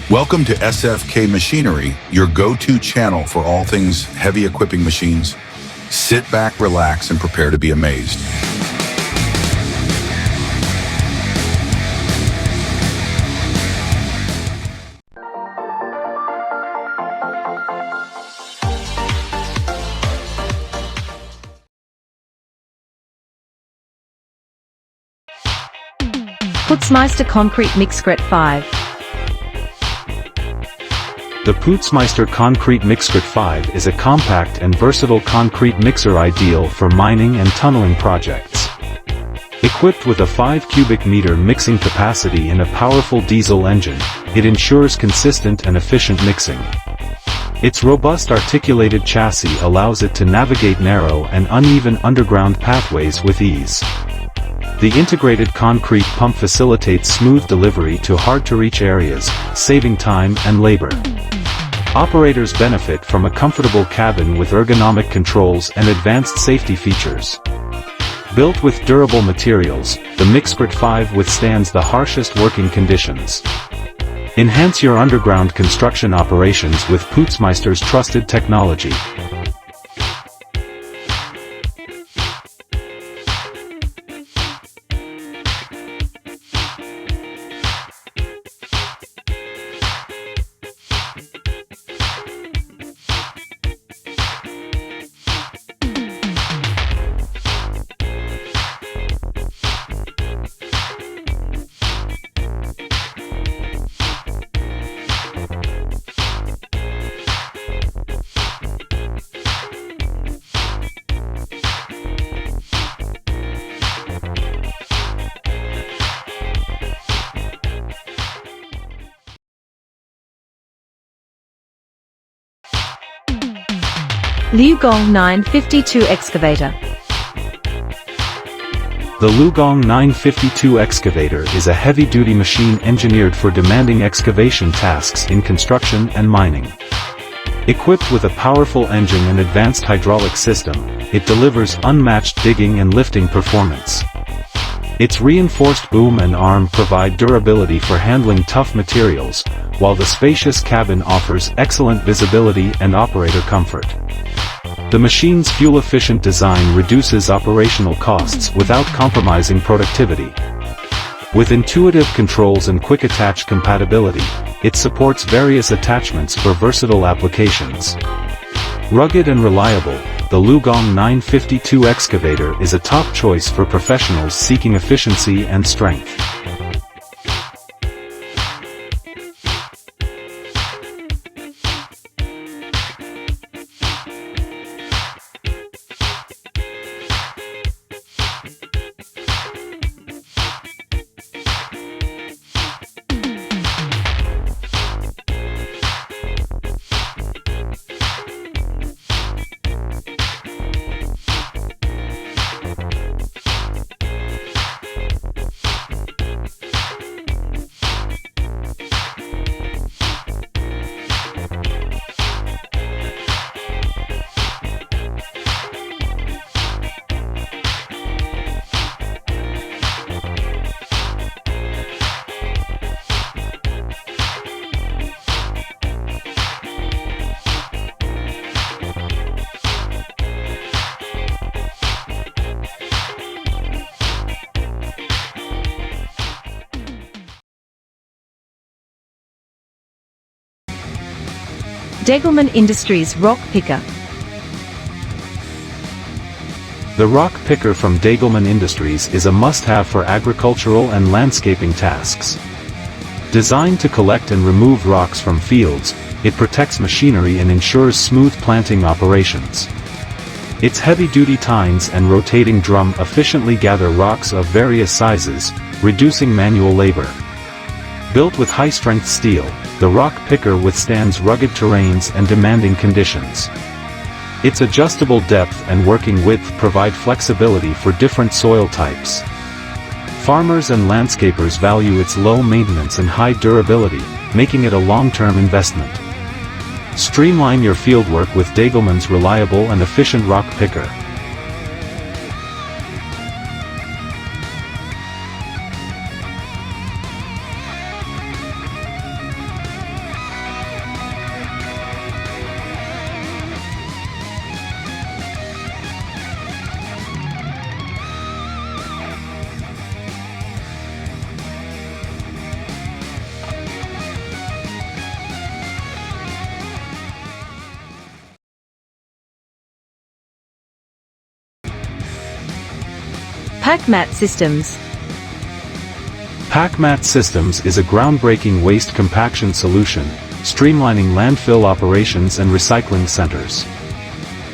Welcome to SFK Machinery, your go-to channel for all things heavy equipping machines. Sit back, relax, and prepare to be amazed. Putzmeister Concrete Mixgrit 5. The Putzmeister Concrete Mixgrit 5 is a compact and versatile concrete mixer ideal for mining and tunneling projects. Equipped with a 5 cubic meter mixing capacity and a powerful diesel engine, it ensures consistent and efficient mixing. Its robust articulated chassis allows it to navigate narrow and uneven underground pathways with ease. The integrated concrete pump facilitates smooth delivery to hard-to-reach areas, saving time and labor. Operators benefit from a comfortable cabin with ergonomic controls and advanced safety features. Built with durable materials, the Mixgrit 5 withstands the harshest working conditions. Enhance your underground construction operations with Putzmeister's trusted technology. Liugong 952 Excavator. The Liugong 952 excavator is a heavy-duty machine engineered for demanding excavation tasks in construction and mining. Equipped with a powerful engine and advanced hydraulic system, it delivers unmatched digging and lifting performance. Its reinforced boom and arm provide durability for handling tough materials, while the spacious cabin offers excellent visibility and operator comfort. The machine's fuel-efficient design reduces operational costs without compromising productivity. With intuitive controls and quick-attach compatibility, it supports various attachments for versatile applications. Rugged and reliable, the Liugong 952 excavator is a top choice for professionals seeking efficiency and strength. Degelman Industries Rock Picker. The rock picker from Degelman Industries is a must-have for agricultural and landscaping tasks. Designed to collect and remove rocks from fields, it protects machinery and ensures smooth planting operations. Its heavy-duty tines and rotating drum efficiently gather rocks of various sizes, reducing manual labor. Built with high-strength steel, the rock picker withstands rugged terrains and demanding conditions. Its adjustable depth and working width provide flexibility for different soil types. Farmers and landscapers value its low maintenance and high durability, making it a long-term investment. Streamline your fieldwork with Degelman's reliable and efficient rock picker. PackMat Systems. PackMat Systems is a groundbreaking waste compaction solution, streamlining landfill operations and recycling centers.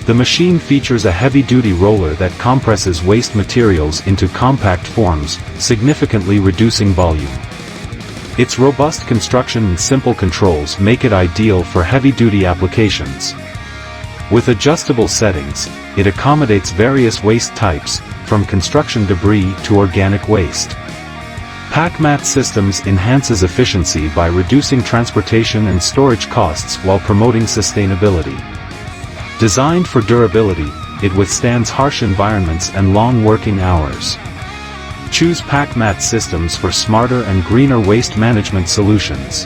The machine features a heavy-duty roller that compresses waste materials into compact forms, significantly reducing volume. Its robust construction and simple controls make it ideal for heavy-duty applications. With adjustable settings, it accommodates various waste types, from construction debris to organic waste. PackMat Systems enhances efficiency by reducing transportation and storage costs while promoting sustainability. Designed for durability, it withstands harsh environments and long working hours. Choose PackMat Systems for smarter and greener waste management solutions.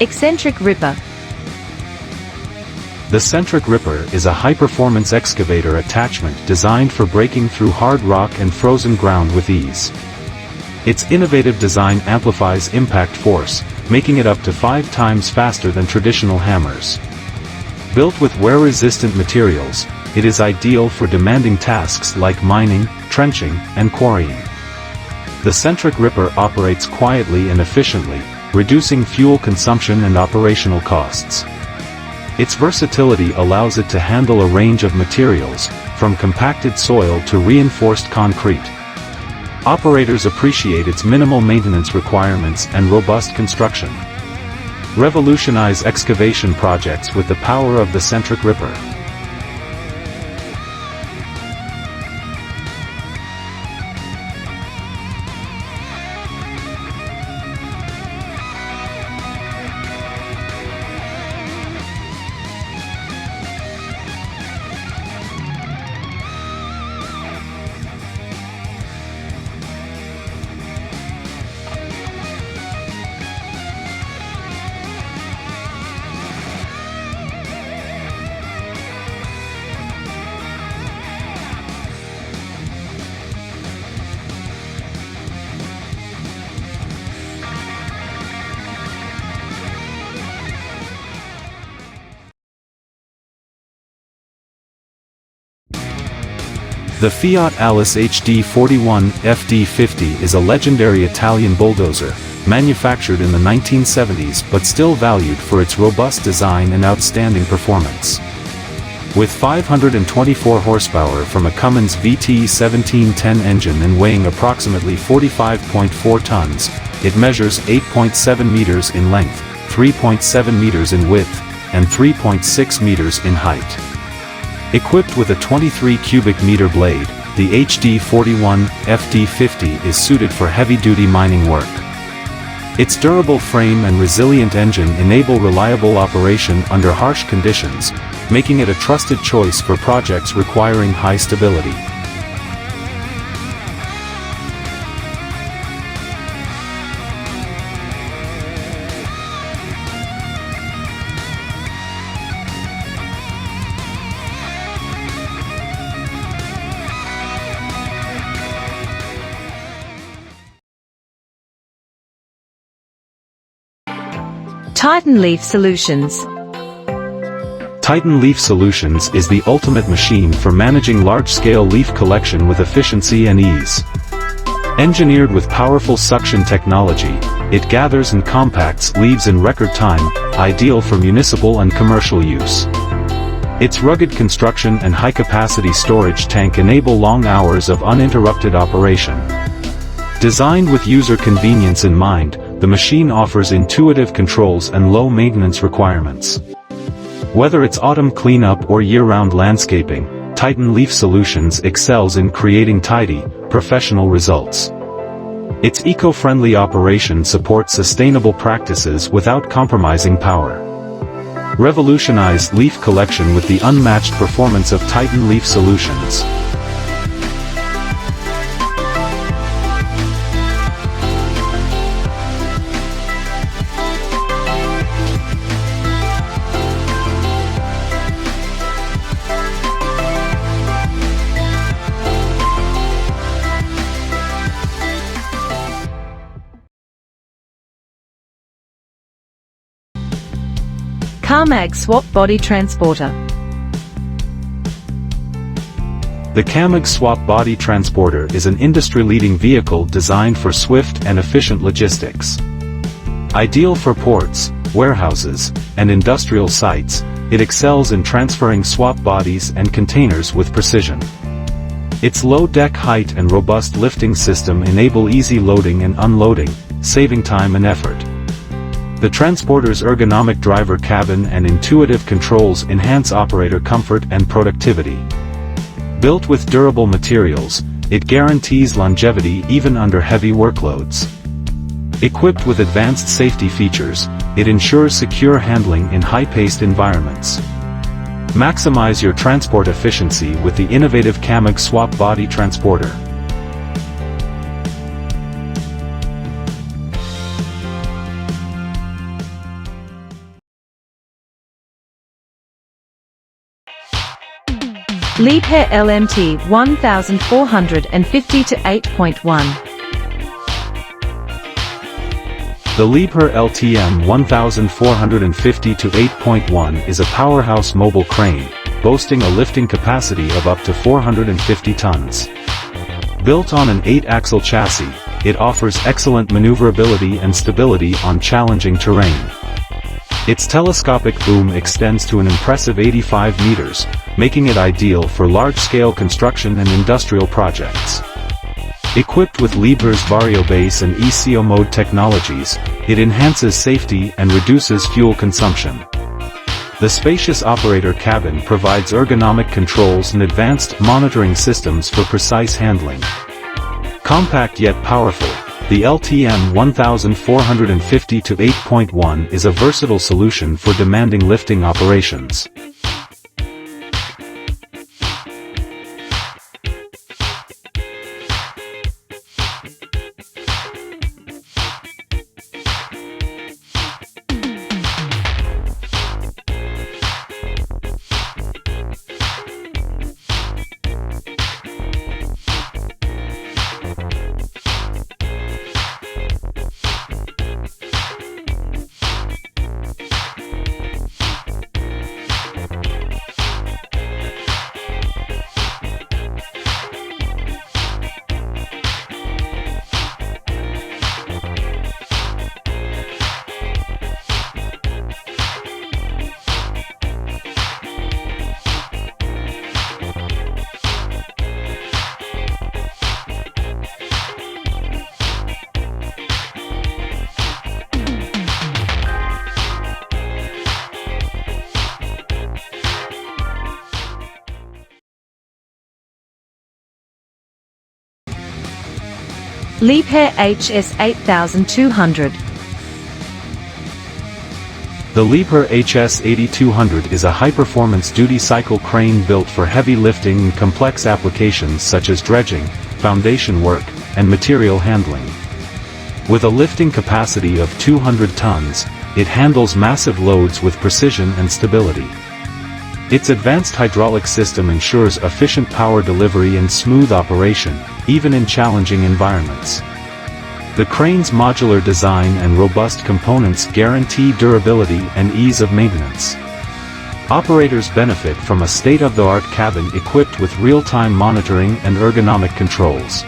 Eccentric Ripper. The Centric Ripper is a high-performance excavator attachment designed for breaking through hard rock and frozen ground with ease. Its innovative design amplifies impact force, making it up to 5 times faster than traditional hammers. Built with wear-resistant materials, it is ideal for demanding tasks like mining, trenching, and quarrying. The Centric Ripper operates quietly and efficiently, reducing fuel consumption and operational costs. Its versatility allows it to handle a range of materials, from compacted soil to reinforced concrete. Operators appreciate its minimal maintenance requirements and robust construction. Revolutionize excavation projects with the power of the Centric Ripper. The Fiat Alice HD41 FD50 is a legendary Italian bulldozer, manufactured in the 1970s but still valued for its robust design and outstanding performance. With 524 horsepower from a Cummins VT1710 engine and weighing approximately 45.4 tons, it measures 8.7 meters in length, 3.7 meters in width, and 3.6 meters in height. Equipped with a 23 cubic meter blade, the HD41 FD50 is suited for heavy-duty mining work. Its durable frame and resilient engine enable reliable operation under harsh conditions, making it a trusted choice for projects requiring high stability. Titan Leaf Solutions. Titan Leaf Solutions is the ultimate machine for managing large-scale leaf collection with efficiency and ease. Engineered with powerful suction technology, it gathers and compacts leaves in record time, ideal for municipal and commercial use. Its rugged construction and high-capacity storage tank enable long hours of uninterrupted operation. Designed with user convenience in mind, the machine offers intuitive controls and low maintenance requirements. Whether it's autumn cleanup or year-round landscaping, Titan Leaf Solutions excels in creating tidy, professional results. Its eco-friendly operation supports sustainable practices without compromising power. Revolutionize leaf collection with the unmatched performance of Titan Leaf Solutions. Carmag Swap Body Transporter. The Carmag Swap Body Transporter is an industry-leading vehicle designed for swift and efficient logistics. Ideal for ports, warehouses, and industrial sites, it excels in transferring swap bodies and containers with precision. Its low deck height and robust lifting system enable easy loading and unloading, saving time and effort. The transporter's ergonomic driver cabin and intuitive controls enhance operator comfort and productivity. Built with durable materials, it guarantees longevity even under heavy workloads. Equipped with advanced safety features, it ensures secure handling in high-paced environments. Maximize your transport efficiency with the innovative Carmag Swap Body Transporter. Liebherr LMT 1450 to 8.1. The Liebherr LTM 1450 to 8.1 is a powerhouse mobile crane, boasting a lifting capacity of up to 450 tons. Built on an 8-axle chassis, it offers excellent maneuverability and stability on challenging terrain. Its telescopic boom extends to an impressive 85 meters, making it ideal for large-scale construction and industrial projects. Equipped with Liebherr's VarioBase and ECO mode technologies, it enhances safety and reduces fuel consumption. The spacious operator cabin provides ergonomic controls and advanced monitoring systems for precise handling. Compact yet powerful, the LTM 1450 to 8.1 is a versatile solution for demanding lifting operations. Liebherr HS 8200. The Liebherr HS 8200 is a high-performance duty cycle crane built for heavy lifting and complex applications such as dredging, foundation work, and material handling. With a lifting capacity of 200 tons, it handles massive loads with precision and stability. Its advanced hydraulic system ensures efficient power delivery and smooth operation, even in challenging environments. The crane's modular design and robust components guarantee durability and ease of maintenance. Operators benefit from a state-of-the-art cabin equipped with real-time monitoring and ergonomic controls.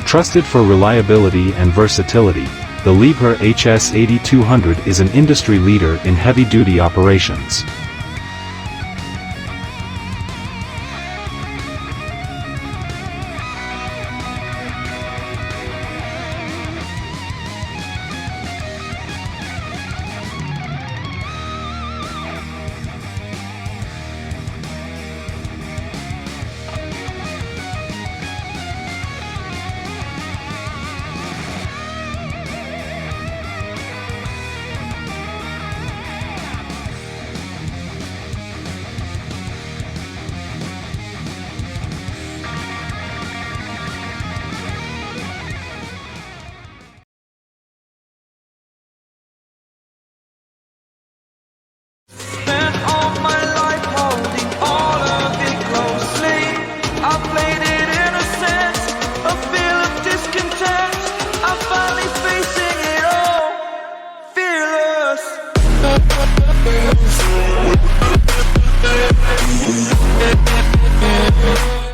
Trusted for reliability and versatility, the Liebherr HS 8200 is an industry leader in heavy-duty operations.